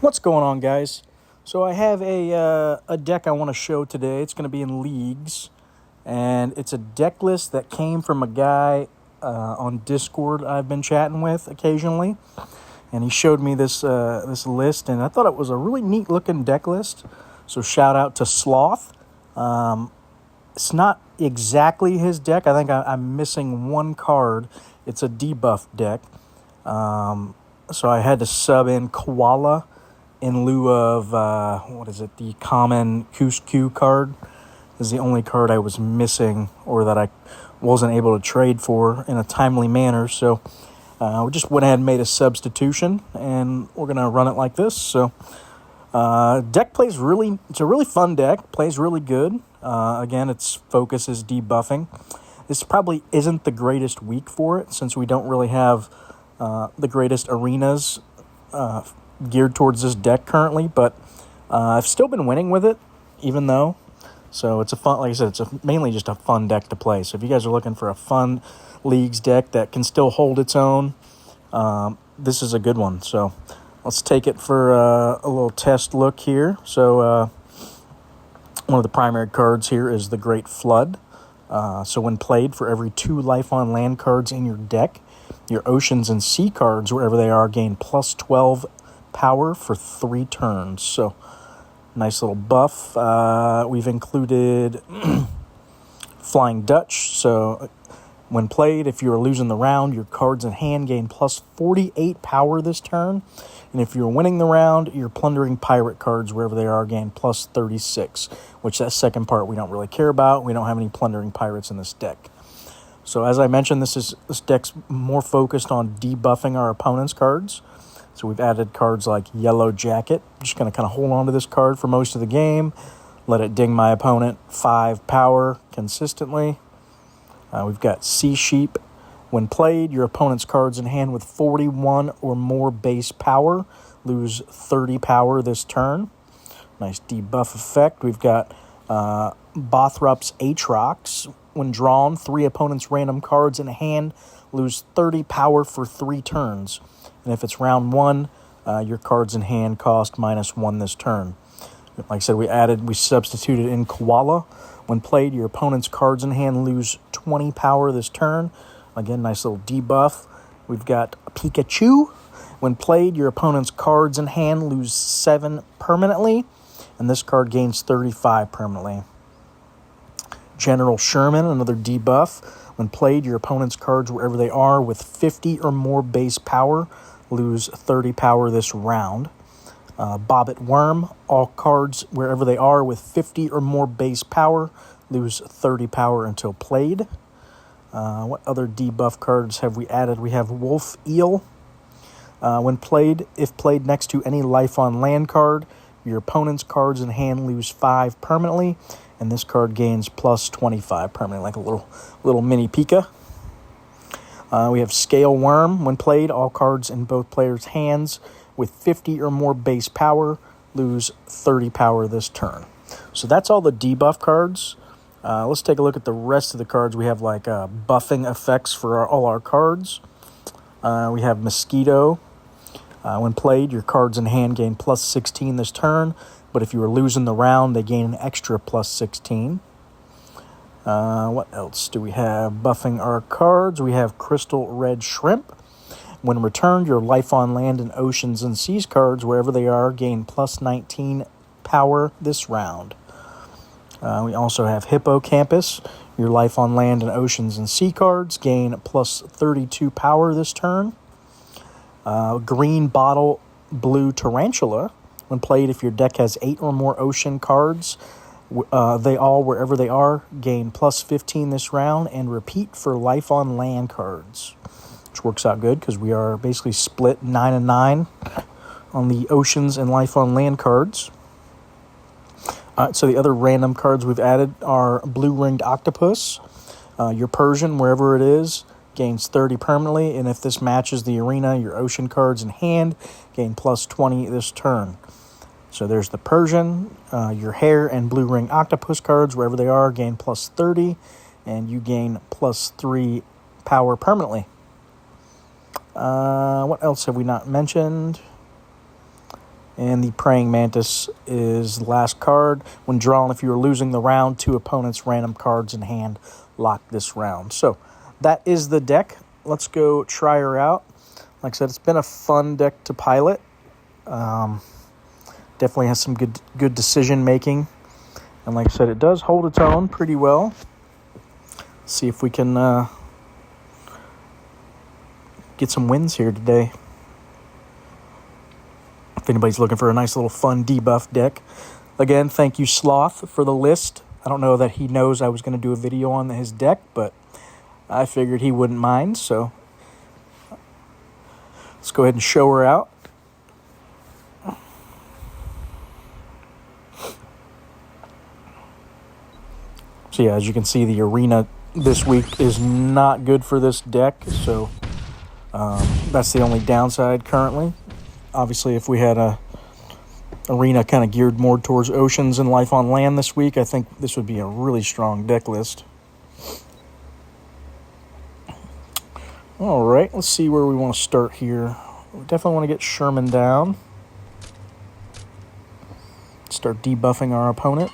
What's going on, guys? So I have a deck I want to show today. It's going to be in leagues, and it's a deck list that came from a guy on Discord I've been chatting with occasionally, and he showed me this list, and I thought it was a really neat looking deck list. So shout out to Sloth. It's not exactly his deck. I think I'm missing one card. It's a debuff deck. So I had to sub in Koala in lieu of, the common Cuscu card. Is the only card I was missing or that I wasn't able to trade for in a timely manner. So we just went ahead and made a substitution, and we're going to run it like this. So deck it's a really fun deck, plays really good. Again, its focus is debuffing. This probably isn't the greatest week for it, since we don't really have the greatest arenas geared towards this deck currently, but I've still been winning with it, even though. So it's like I said, it's mainly just a fun deck to play. So if you guys are looking for a fun leagues deck that can still hold its own, this is a good one. So let's take it for a little test look here. So one of the primary cards here is the Great Flood. So when played, for every 2 life on land cards in your deck, your oceans and sea cards, wherever they are, gain plus 12 power for 3 turns. So nice little buff. We've included Flying Dutch. So when played, if you are losing the round, your cards in hand gain plus 48 power this turn. And if you're winning the round, your plundering pirate cards, wherever they are, gain plus 36, which that second part we don't really care about. We don't have any plundering pirates in this deck. So as I mentioned, this deck's more focused on debuffing our opponent's cards. So we've added cards like Yellow Jacket. I'm just going to kind of hold on to this card for most of the game. Let it ding my opponent 5 power consistently. We've got Sea Sheep. When played, your opponent's cards in hand with 41 or more base power lose 30 power this turn. Nice debuff effect. We've got Bothrop's Aatrox. When drawn, 3 opponents' random cards in hand lose 30 power for 3 turns. And if it's round 1, your cards in hand cost -1 this turn. Like I said, we substituted in Koala. When played, your opponent's cards in hand lose 20 power this turn. Again, nice little debuff. We've got Pikachu. When played, your opponent's cards in hand lose 7 permanently, and this card gains 35 permanently. General Sherman, another debuff. When played, your opponent's cards, wherever they are, with 50 or more base power, lose 30 power this round. Bobbit Worm, all cards, wherever they are, with 50 or more base power, lose 30 power until played. What other debuff cards have we added? We have Wolf Eel. When played, if played next to any life on land card, your opponent's cards in hand lose 5 permanently, and this card gains plus 25 permanently, like a little mini Pika. We have Scale Worm. When played, all cards in both players' hands with 50 or more base power lose 30 power this turn. So that's all the debuff cards. Let's take a look at the rest of the cards. We have like buffing effects for all our cards. We have Mosquito. When played, your cards in hand gain plus 16 this turn, but if you are losing the round, they gain an extra plus 16. What else do we have? Buffing our cards, we have Crystal Red Shrimp. When returned, your life on land and oceans and seas cards, wherever they are, gain plus 19 power this round. We also have Hippocampus. Your life on land and oceans and sea cards gain plus 32 power this turn. Green Bottle Blue Tarantula. When played, if your deck has 8 or more ocean cards, they all, wherever they are, gain plus 15 this round, and repeat for life on land cards, which works out good because we are basically split 9-9 on the oceans and life on land cards. So the other random cards we've added are Blue Ringed Octopus. Your Persian, wherever it is, gains 30 permanently, and if this matches the arena, your ocean cards in hand gain plus 20 this turn. So there's the Persian. Your Hare and Blue Ring Octopus cards, wherever they are, gain plus 30, and you gain plus 3 power permanently. What else have we not mentioned? And the Praying Mantis is last card. When drawn, if you are losing the round, 2 opponents' random cards in hand lock this round. So that is the deck. Let's go try her out. Like I said, it's been a fun deck to pilot. Definitely has some good decision making. And like I said, it does hold its own pretty well. See if we can get some wins here today. If anybody's looking for a nice little fun debuff deck. Again, thank you, Sloth, for the list. I don't know that he knows I was going to do a video on his deck, but I figured he wouldn't mind, so let's go ahead and show her out. So yeah, as you can see, the arena this week is not good for this deck, so that's the only downside currently. Obviously, if we had a arena kind of geared more towards oceans and life on land this week, I think this would be a really strong deck list. All right, let's see where we want to start here. We definitely want to get Sherman down. Start debuffing our opponent.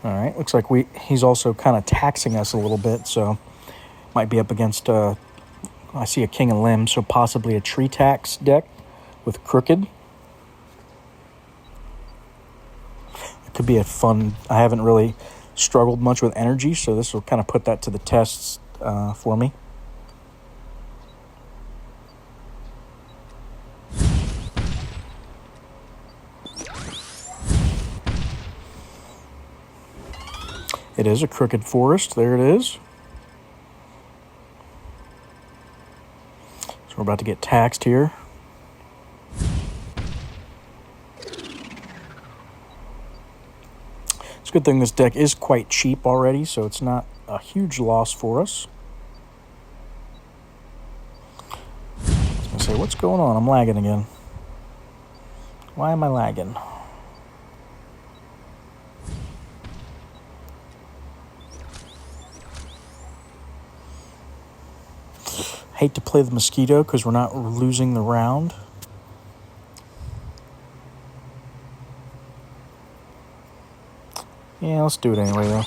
All right, looks like he's also kind of taxing us a little bit, so might be up against, I see a King of Limbs, so possibly a Tree Tax deck with Crooked. It could be a fun, I haven't really struggled much with energy, so this will kind of put that to the tests for me. It is a Crooked Forest. There it is. So we're about to get taxed here. It's a good thing this deck is quite cheap already, so it's not a huge loss for us. I was going to say, what's going on? I'm lagging again. Why am I lagging? Hate to play the Mosquito because we're not losing the round. Yeah, let's do it anyway, though.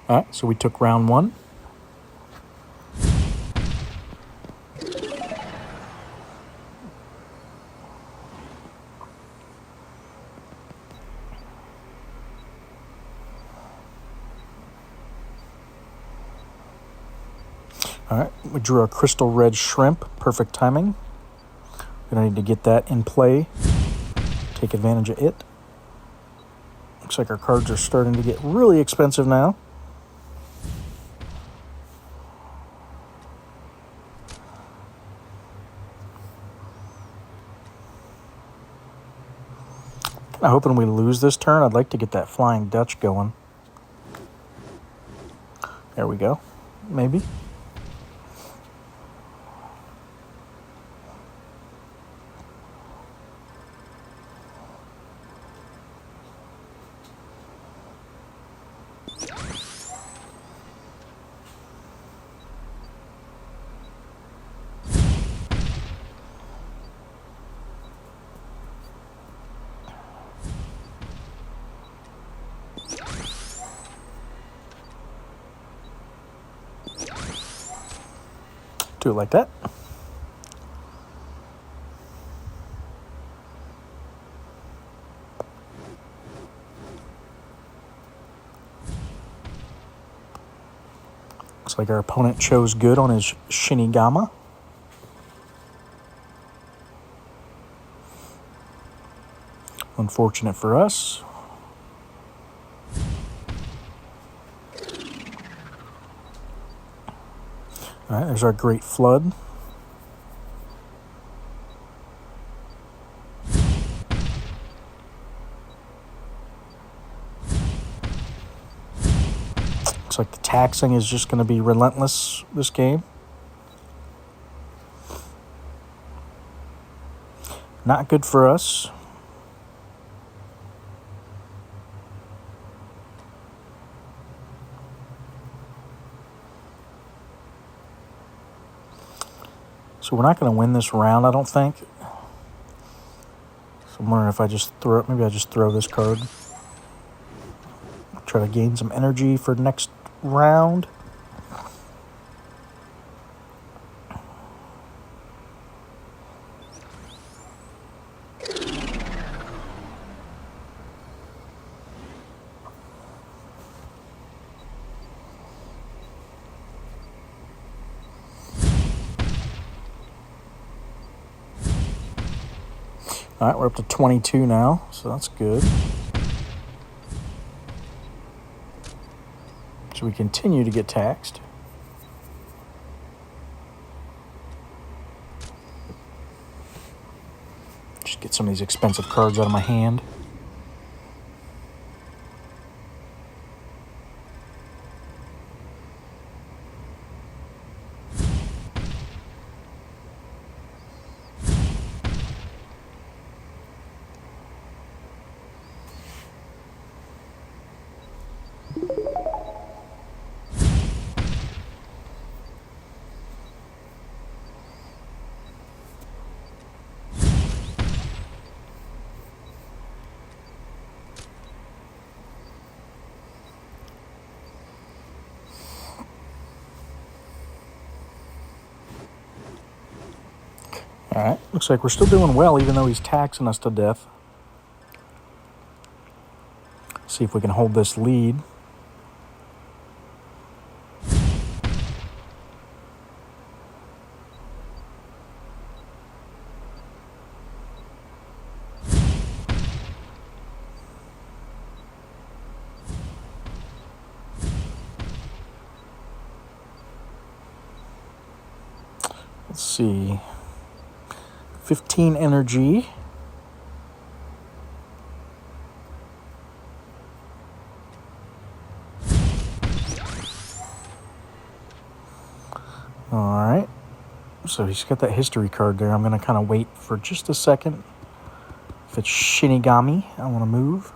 All right, so we took round 1. All right, we drew a Crystal Red Shrimp. Perfect timing. We're going to need to get that in play. Take advantage of it. Looks like our cards are starting to get really expensive now. Kind of hoping we lose this turn. I'd like to get that Flying Dutch going. There we go. Maybe. Do it like that. Looks like our opponent chose good on his Shinigama. Unfortunate for us. All right, there's our Great Flood. Looks like the taxing is just going to be relentless this game. Not good for us. So we're not going to win this round, I don't think. So I'm wondering if I just throw it. Maybe I just throw this card. Try to gain some energy for next round. All right, we're up to 22 now, so that's good. So we continue to get taxed. Just get some of these expensive cards out of my hand. All right, looks like we're still doing well, even though he's taxing us to death. See if we can hold this lead. Let's see. 15 energy. All right. So he's got that history card there. I'm going to kind of wait for just a second. If it's Shinigami, I want to move.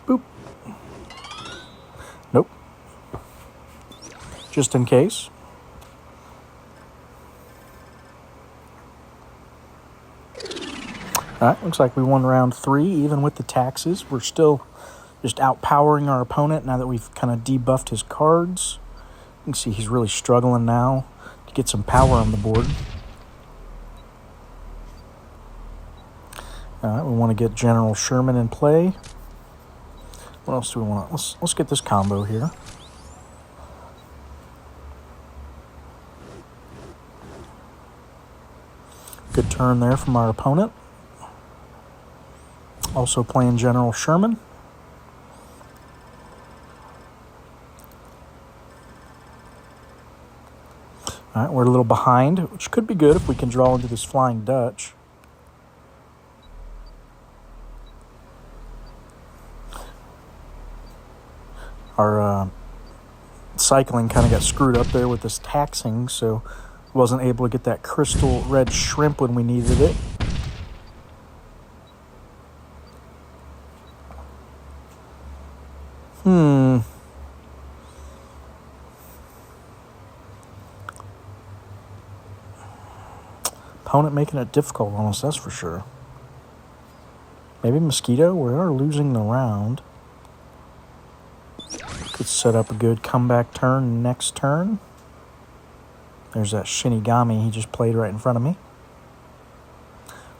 Boop. Nope. Just in case. All right, looks like we won round 3, even with the taxes. We're still just outpowering our opponent now that we've kind of debuffed his cards. You can see he's really struggling now to get some power on the board. All right, we want to get General Sherman in play. What else do we want? Let's get this combo here. Good turn there from our opponent. Also playing General Sherman. All right, we're a little behind, which could be good if we can draw into this Flying Dutch. Our cycling kind of got screwed up there with this taxing, so wasn't able to get that crystal red shrimp when we needed it. Opponent making it difficult on us, that's for sure. Maybe Mosquito, we are losing the round. Could set up a good comeback turn next turn. There's that Shinigami he just played right in front of me.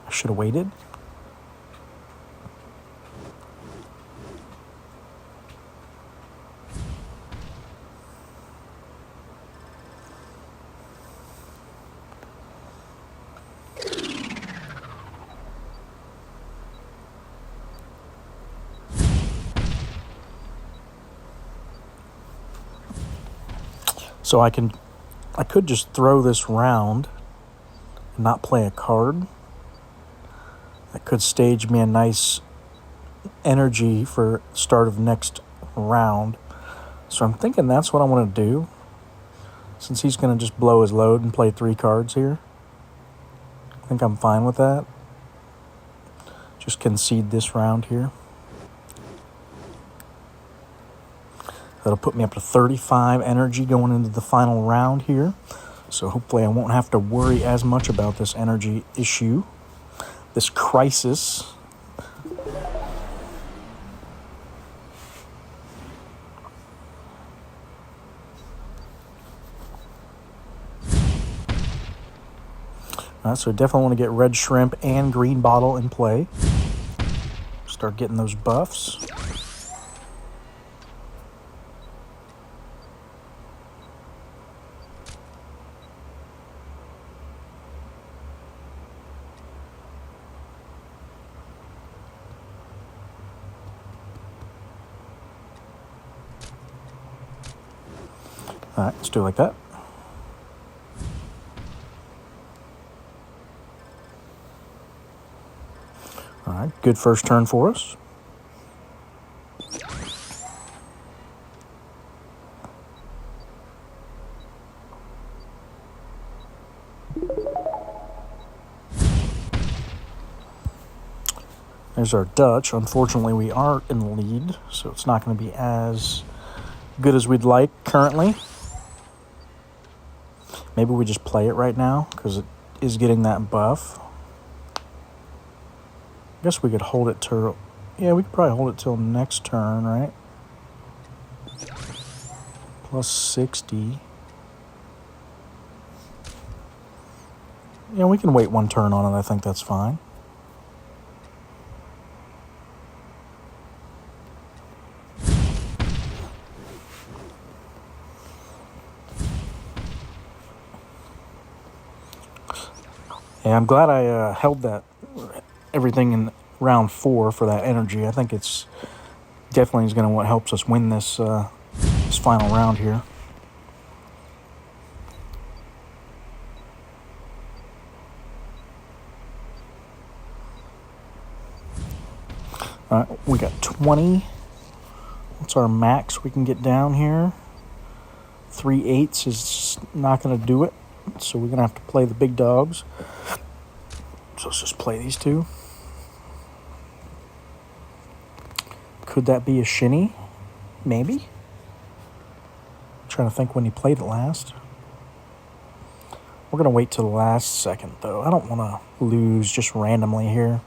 I should have waited. So I could just throw this round and not play a card. That could stage me a nice energy for start of next round. So I'm thinking that's what I want to do. Since he's going to just blow his load and play 3 cards here. I think I'm fine with that. Just concede this round here. That'll put me up to 35 energy going into the final round here. So hopefully I won't have to worry as much about this energy issue, this crisis. So definitely want to get red shrimp and green bottle in play. Start getting those buffs. All right, let's do it like that. All right, good first turn for us. There's our Dutch. Unfortunately, we are in the lead, so it's not going to be as good as we'd like currently. Maybe we just play it right now because it is getting that buff. I guess we could hold it till... Yeah, we could probably hold it till next turn, right? Plus 60. Yeah, we can wait one turn on it. I think that's fine. Yeah, I'm glad I held that everything in round 4 for that energy. I think it's definitely is going to what helps us win this this final round here. All right, we got 20. What's our max we can get down here? 3/8 is not going to do it, so we're going to have to play the big dogs. So let's just play these two. Could that be a shinny? Maybe. I'm trying to think when he played it last. We're going to wait till the last second, though. I don't want to lose just randomly here.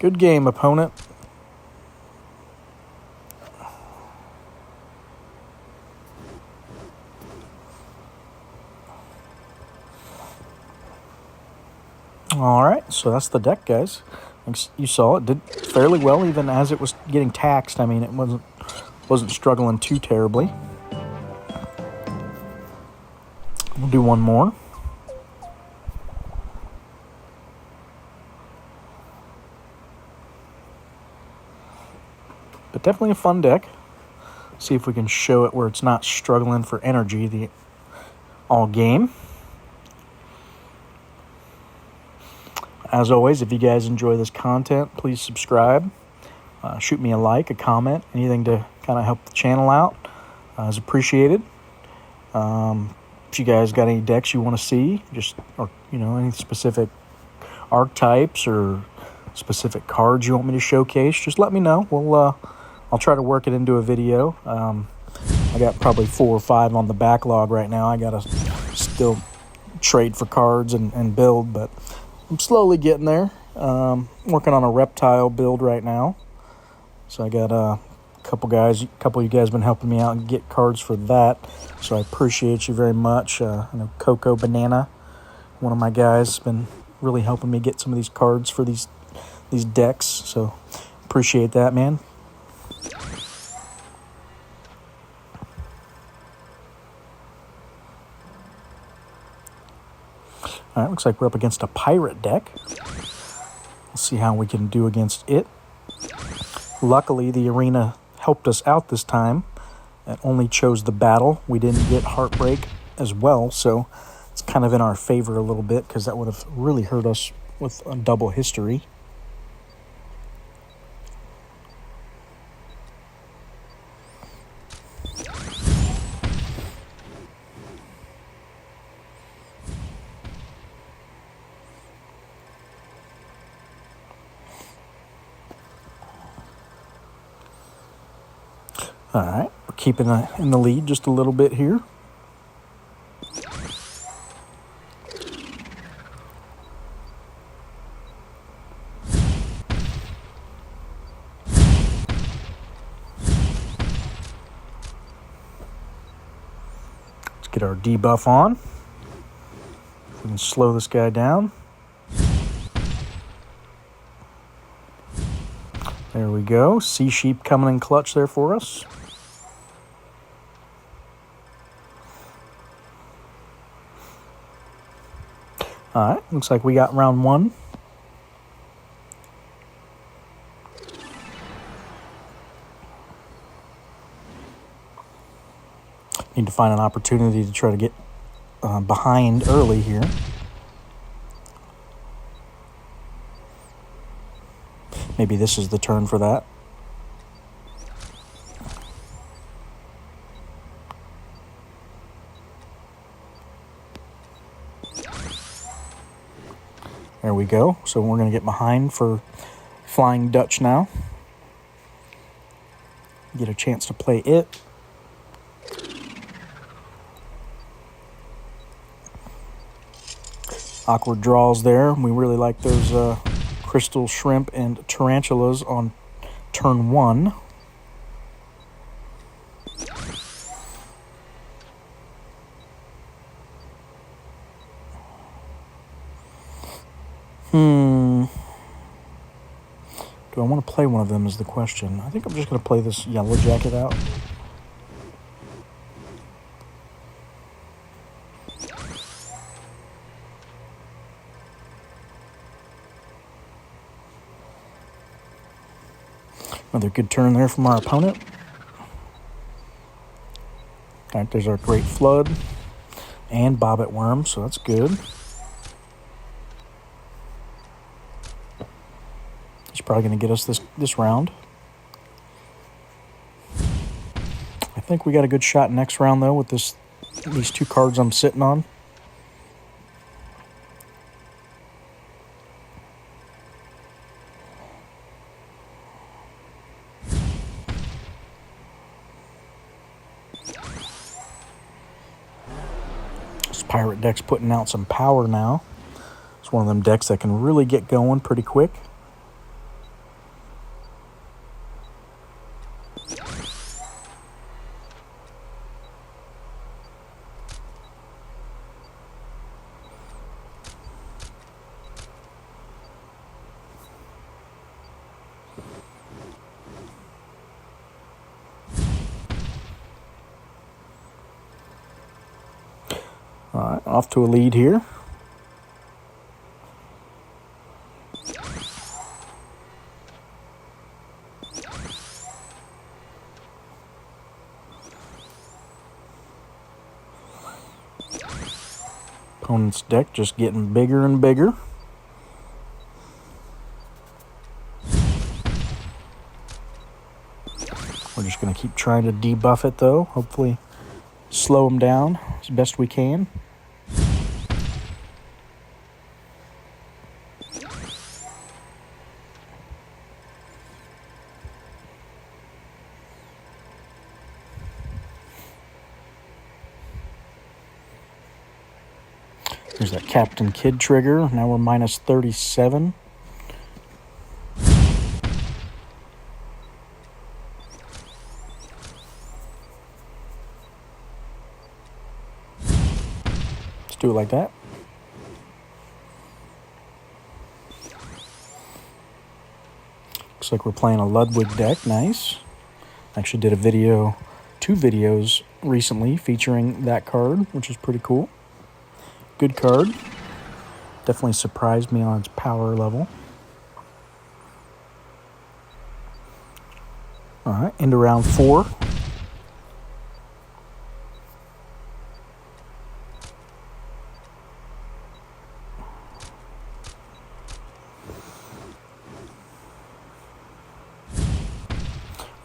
Good game, opponent. All right, so that's the deck, guys. You saw it did fairly well, even as it was getting taxed. I mean, it wasn't struggling too terribly. We'll do one more. But definitely a fun deck. See if we can show it where it's not struggling for energy all game. As always, if you guys enjoy this content, please subscribe. Shoot me a like, a comment, anything to kind of help the channel out is appreciated. If you guys got any decks you want to see, or any specific archetypes or specific cards you want me to showcase, just let me know. I'll try to work it into a video. I got probably 4 or 5 on the backlog right now. I gotta still trade for cards and build, but I'm slowly getting there. Working on a reptile build right now. So I got a couple of you guys been helping me out and get cards for that. So I appreciate you very much. I know Coco Banana, one of my guys, has been really helping me get some of these cards for these decks. So appreciate that, man. All right, looks like we're up against a pirate deck. Let's see how we can do against it. Luckily, the arena helped us out this time. It only chose the battle. We didn't get Heartbreak as well, so it's kind of in our favor a little bit because that would have really hurt us with a double history. All right, We're keeping in the lead just a little bit here. Let's get our debuff on. We can slow this guy down. There we go. Sea Sheep coming in clutch there for us. All right, looks like we got round one. Need to find an opportunity to try to get behind early here. Maybe this is the turn for that. There we go. So we're going to get behind for Flying Dutch now. Get a chance to play it. Awkward draws there. We really like those crystal shrimp and tarantulas on turn one. Do I want to play one of them is the question. I think I'm just going to play this yellow jacket out. Another good turn there from our opponent. All right, there's our Great Flood and Bobbit Worm, so that's good. He's probably going to get us this round. I think we got a good shot next round, though, with these two cards I'm sitting on. This pirate deck's putting out some power now. It's one of them decks that can really get going pretty quick. All right, off to a lead here. Opponent's deck just getting bigger and bigger. We're just going to keep trying to debuff it, though. Hopefully slow them down as best we can. There's that Captain Kidd trigger. Now we're minus 37. Let's do it like that. Looks like we're playing a Ludwig deck. Nice. Actually did two videos recently featuring that card, which is pretty cool. Good card. Definitely surprised me on its power level. All right, into round 4.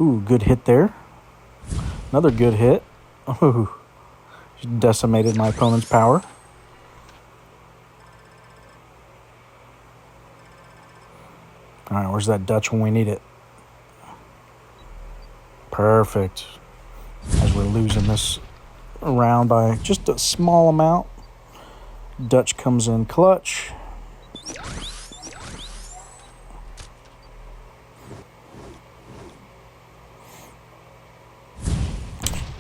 Ooh, good hit there. Another good hit. Ooh, just decimated my opponent's power. All right, where's that Dutch when we need it? Perfect. we're losing this round by just a small amount. Dutch comes in clutch.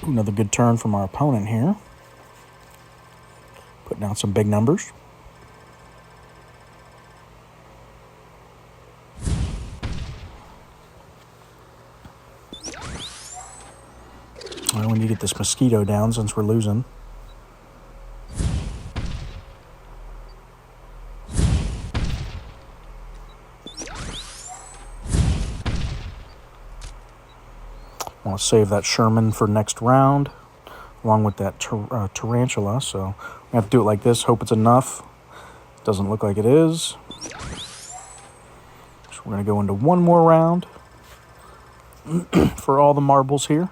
Another good turn from our opponent here. Putting out some big numbers. Well, we need to get this mosquito down since we're losing. I want to save that Sherman for next round, along with that tarantula. So we have to do it like this. Hope it's enough. Doesn't look like it is. So we're going to go into one more round for all the marbles here.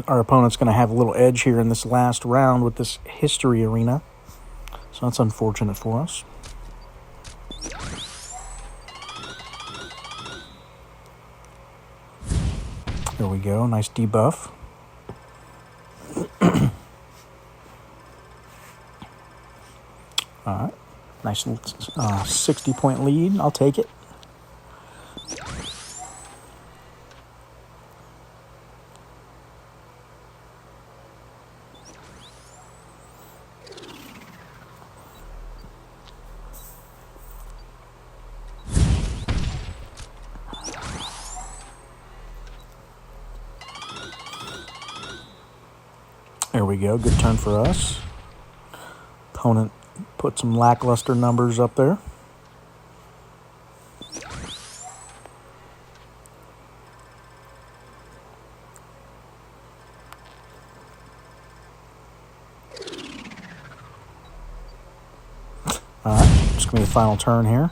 Our opponent's going to have a little edge here in this last round with this history arena. So that's unfortunate for us. There we go. Nice debuff. All right. Nice 60-point lead. I'll take it. There we go. Good turn for us. Opponent put some lackluster numbers up there. All right, it's going to be the final turn here.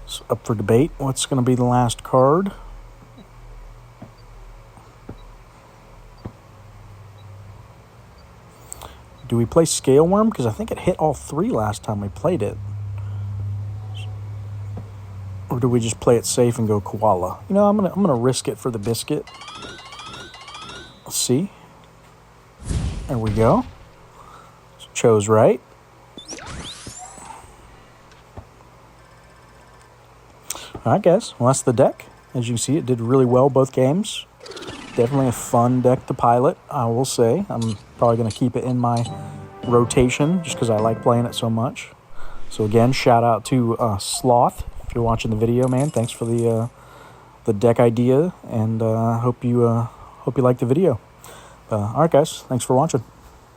So up for debate. What's going to be the last card? Do we play Scale Worm? Because I think it hit all three last time we played it. Or do we just play it safe and go Koala? You know, I'm gonna risk it for the biscuit. Let's see. There we go. Chose right. All right, guys. Well, that's the deck. As you can see, it did really well both games. Definitely a fun deck to pilot, I will say. I'm probably going to keep it in my rotation just because I like playing it so much. So again, shout out to Sloth. If you're watching the video, man, thanks for the deck idea, and hope you like the video. All right, guys, thanks for watching.